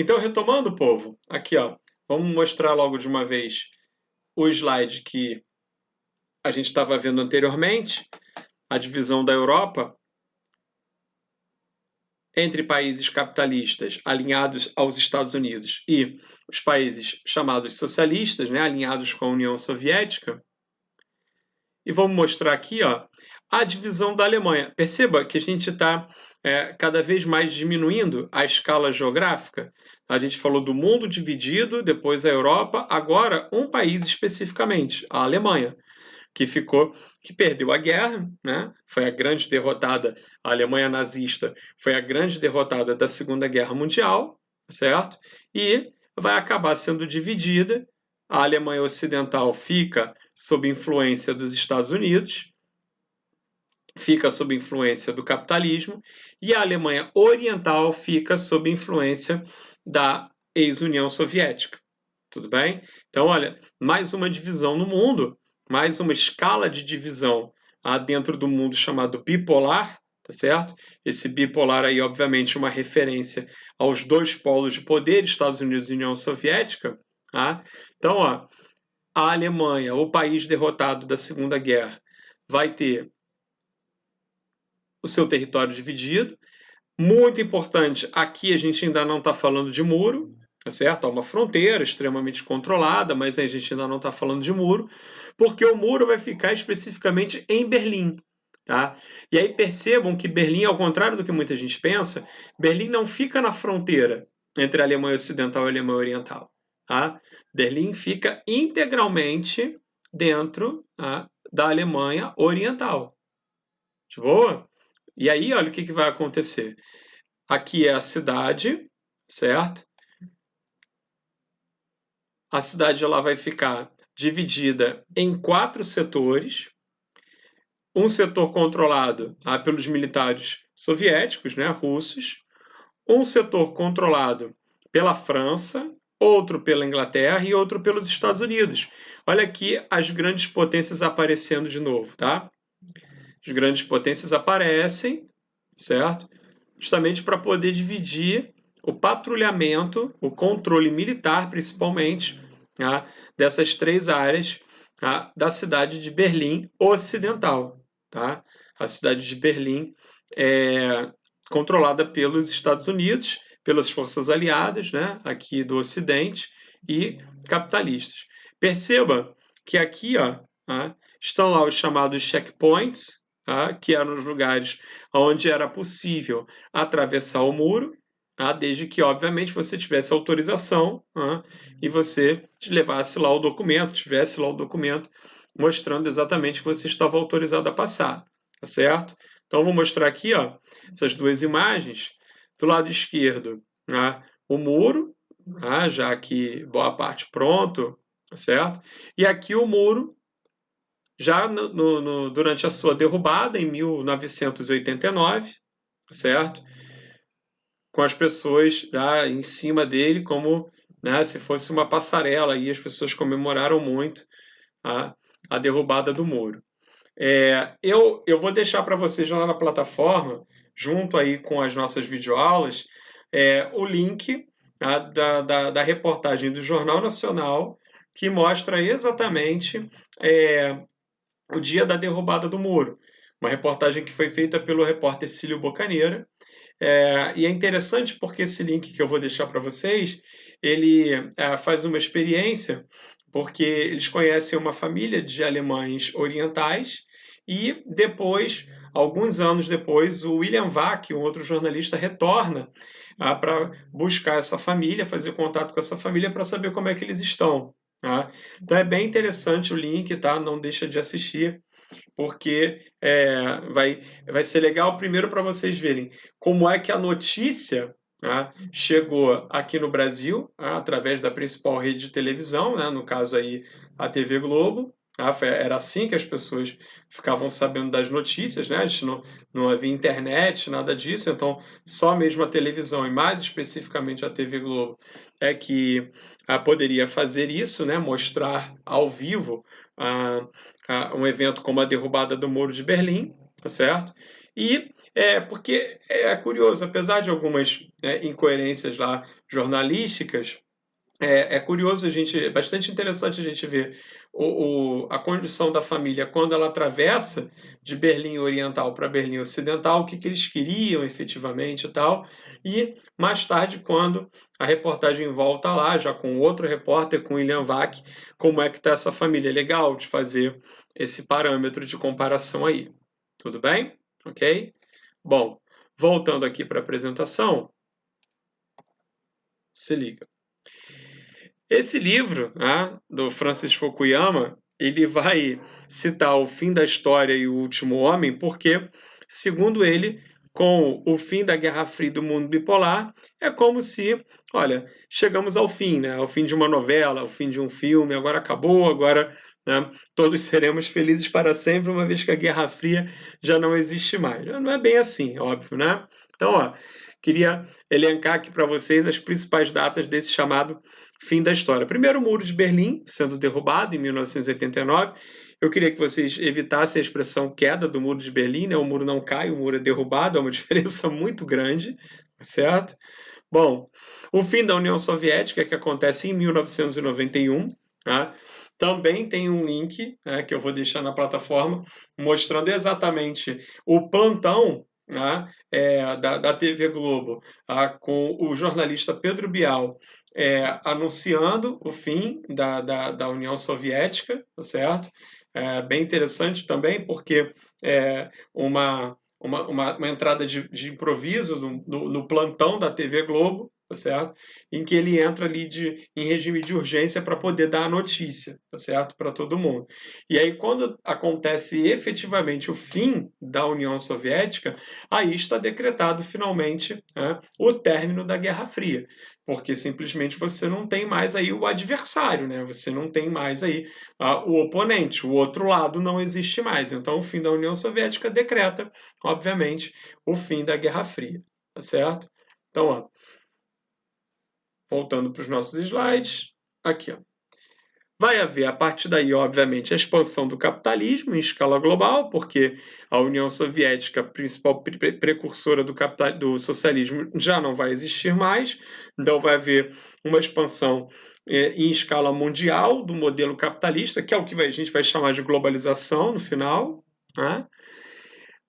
Então, retomando, povo, aqui, ó, vamos mostrar logo de uma vez o slide que a gente estava vendo anteriormente, a divisão da Europa entre países capitalistas alinhados aos Estados Unidos e os países chamados socialistas, né, alinhados com a União Soviética. E vamos mostrar aqui, ó, a divisão da Alemanha. Perceba que a gente está cada vez mais diminuindo a escala geográfica. A gente falou do mundo dividido, depois a Europa, agora um país especificamente, a Alemanha, que perdeu a guerra, né? Foi a grande derrotada, a Alemanha nazista foi a grande derrotada da Segunda Guerra Mundial, certo? E vai acabar sendo dividida. A Alemanha Ocidental fica sob influência dos Estados Unidos, fica sob influência do capitalismo, e a Alemanha Oriental fica sob influência da ex-União Soviética. Tudo bem? Então, olha, mais uma divisão no mundo, mais uma escala de divisão dentro do mundo chamado bipolar, tá certo? Esse bipolar aí, obviamente, é uma referência aos dois polos de poder, Estados Unidos e União Soviética, tá? Então, ó, a Alemanha, o país derrotado da Segunda Guerra, vai ter o seu território dividido. Muito importante, aqui a gente ainda não está falando de muro, tá certo? Há uma fronteira extremamente controlada, mas a gente ainda não está falando de muro, porque o muro vai ficar especificamente em Berlim. Tá? E aí percebam que Berlim, ao contrário do que muita gente pensa, Berlim não fica na fronteira entre a Alemanha Ocidental e a Alemanha Oriental. Tá? Berlim fica integralmente dentro, tá, da Alemanha Oriental. De boa? E aí, olha o que vai acontecer. Aqui é a cidade, certo? A cidade ela vai ficar dividida em 4 setores. Um setor controlado pelos militares soviéticos, né, russos. Um setor controlado pela França, outro pela Inglaterra e outro pelos Estados Unidos. Olha aqui as grandes potências aparecendo de novo, tá? As grandes potências aparecem, certo? Justamente para poder dividir o patrulhamento, o controle militar, principalmente, tá, dessas 3 áreas, tá, da cidade de Berlim Ocidental. Tá? A cidade de Berlim é controlada pelos Estados Unidos, pelas forças aliadas, né, aqui do Ocidente, e capitalistas. Perceba que aqui, ó, tá, estão lá os chamados checkpoints, tá, que eram os lugares onde era possível atravessar o muro, tá, desde que, obviamente, você tivesse autorização, tá, e você levasse lá o documento, tivesse lá o documento mostrando exatamente que você estava autorizado a passar, tá certo? Então, vou mostrar aqui, ó, essas 2 imagens. Do lado esquerdo, tá, o muro, tá, já que boa parte pronto, tá certo? E aqui o muro já durante a sua derrubada, em 1989, certo? Com as pessoas já em cima dele, como, né, se fosse uma passarela, e as pessoas comemoraram muito a derrubada do muro. Eu vou deixar para vocês lá na plataforma, junto aí com as nossas videoaulas, o link da reportagem do Jornal Nacional, que mostra exatamente o dia da derrubada do muro. Uma reportagem que foi feita pelo repórter Cílio Bocaneira. E é interessante porque esse link que eu vou deixar para vocês, ele faz uma experiência, porque eles conhecem uma família de alemães orientais e depois, alguns anos depois, o William Vac, um outro jornalista, retorna para buscar essa família, fazer contato com essa família para saber como é que eles estão. Tá? Então é bem interessante o link, tá? Não deixa de assistir, porque vai ser legal primeiro para vocês verem como é que a notícia, tá, chegou aqui no Brasil, tá, através da principal rede de televisão, né, no caso aí a TV Globo. Tá, era assim que as pessoas ficavam sabendo das notícias, né? A gente não havia internet, nada disso, então só mesmo a televisão, e mais especificamente a TV Globo, é que poderia fazer isso, né? Mostrar ao vivo um evento como a derrubada do Muro de Berlim. tá certo? E porque é curioso, apesar de algumas incoerências lá jornalísticas, é curioso é bastante interessante a gente ver a condição da família quando ela atravessa de Berlim Oriental para Berlim Ocidental, o que eles queriam efetivamente e tal. E mais tarde, quando a reportagem volta lá, já com outro repórter, com William Vac, como é que está essa família. É legal de fazer esse parâmetro de comparação aí. Tudo bem? Ok? Bom, voltando aqui para a apresentação, se liga. Esse livro, né, do Francis Fukuyama, ele vai citar o fim da história e o último homem, porque, segundo ele, com o fim da Guerra Fria e do mundo bipolar, é como se, olha, chegamos ao fim, né? Ao fim de uma novela, ao fim de um filme, agora acabou, agora, né, todos seremos felizes para sempre, uma vez que a Guerra Fria já não existe mais. Não é bem assim, óbvio, né? Então, ó, queria elencar aqui para vocês as principais datas desse chamado fim da história. Primeiro, o Muro de Berlim sendo derrubado em 1989. Eu queria que vocês evitassem a expressão queda do Muro de Berlim, né? O muro não cai, o muro é derrubado, é uma diferença muito grande, certo? Bom, o fim da União Soviética, que acontece em 1991, tá? Também tem um link, né, que eu vou deixar na plataforma, mostrando exatamente o plantão, né, da TV Globo, com o jornalista Pedro Bial anunciando o fim da União Soviética, tá certo? Bem interessante também, porque uma entrada de improviso no plantão da TV Globo, tá certo? Em que ele entra ali em regime de urgência para poder dar a notícia, tá certo? Para todo mundo. E aí, quando acontece efetivamente o fim da União Soviética, aí está decretado finalmente, né, o término da Guerra Fria, porque simplesmente você não tem mais aí o adversário, né? Você não tem mais aí o oponente, o outro lado não existe mais. Então, o fim da União Soviética decreta, obviamente, o fim da Guerra Fria, tá certo? Então, ó, voltando para os nossos slides, aqui, ó. Vai haver, a partir daí, obviamente, a expansão do capitalismo em escala global, porque a União Soviética, principal precursora do socialismo, já não vai existir mais. Então, vai haver uma expansão em escala mundial do modelo capitalista, que é o que a gente vai chamar de globalização no final, né?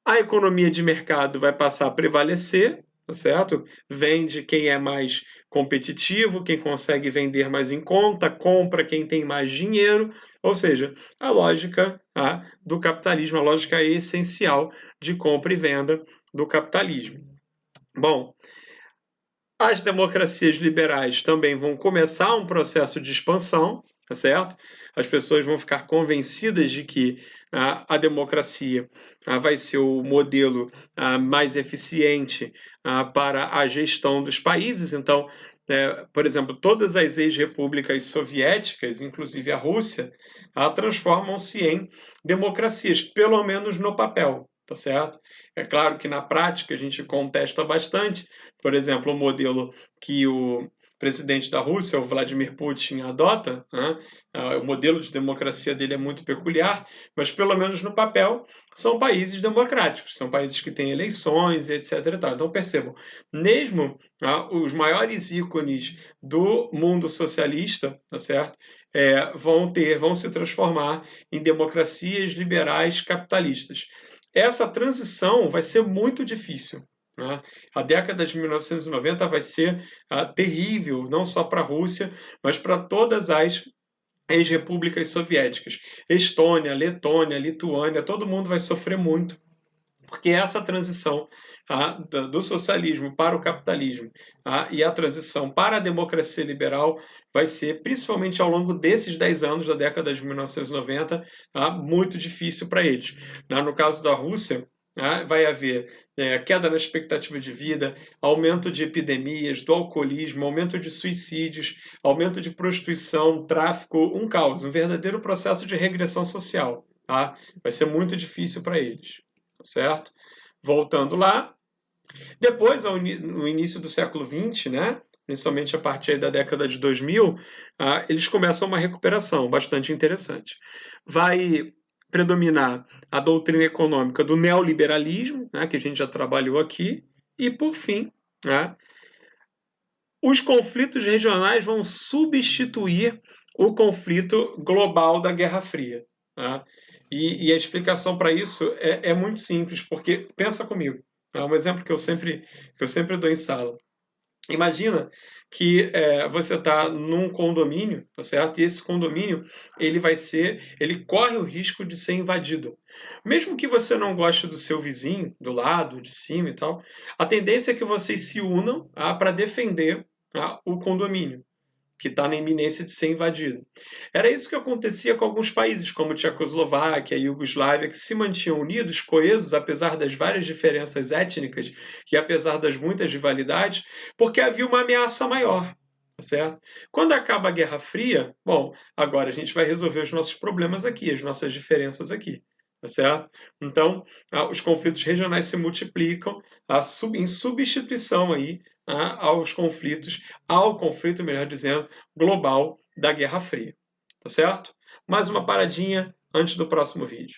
A economia de mercado vai passar a prevalecer, tá certo? Vende quem é mais competitivo, quem consegue vender mais em conta, compra quem tem mais dinheiro, ou seja, a lógica do capitalismo, a lógica essencial de compra e venda do capitalismo. Bom, as democracias liberais também vão começar um processo de expansão, tá certo? As pessoas vão ficar convencidas de que a democracia vai ser o modelo mais eficiente para a gestão dos países. Então, por exemplo, todas as ex-repúblicas soviéticas, inclusive a Rússia, transformam-se em democracias, pelo menos no papel, tá certo? É claro que na prática a gente contesta bastante, por exemplo, o modelo que o presidente da Rússia, o Vladimir Putin, adota, né? O modelo de democracia dele é muito peculiar, mas pelo menos no papel são países democráticos, são países que têm eleições, etc. E tal. Então percebam, mesmo os maiores ícones do mundo socialista, tá certo? Vão se transformar em democracias liberais capitalistas. Essa transição vai ser muito difícil, né? A década de 1990 vai ser terrível, não só para a Rússia, mas para todas as ex-repúblicas soviéticas. Estônia, Letônia, Lituânia, todo mundo vai sofrer muito, porque essa transição do socialismo para o capitalismo e a transição para a democracia liberal vai ser, principalmente ao longo desses 10 anos da década de 1990, muito difícil para eles. No caso da Rússia, vai haver queda na expectativa de vida, aumento de epidemias, do alcoolismo, aumento de suicídios, aumento de prostituição, tráfico, um caos, um verdadeiro processo de regressão social. Vai ser muito difícil para eles, certo? Voltando lá, depois, no início do século XX, né, principalmente a partir da década de 2000, eles começam uma recuperação bastante interessante. Vai predominar a doutrina econômica do neoliberalismo, né, que a gente já trabalhou aqui, e, por fim, né, os conflitos regionais vão substituir o conflito global da Guerra Fria. Tá? E a explicação para isso é muito simples, porque pensa comigo, é um exemplo que eu sempre dou em sala. Imagina que você está num condomínio, tá certo? E esse condomínio ele corre o risco de ser invadido. Mesmo que você não goste do seu vizinho, do lado, de cima e tal, a tendência é que vocês se unam para defender o condomínio, que está na iminência de ser invadido. Era isso que acontecia com alguns países, como Tchecoslováquia e Iugoslávia, que se mantinham unidos, coesos, apesar das várias diferenças étnicas e apesar das muitas rivalidades, porque havia uma ameaça maior. Tá certo? Quando acaba a Guerra Fria, bom, agora a gente vai resolver os nossos problemas aqui, as nossas diferenças aqui. Tá certo? Então, os conflitos regionais se multiplicam em substituição aí ao conflito, melhor dizendo, global da Guerra Fria. Tá certo? Mais uma paradinha antes do próximo vídeo.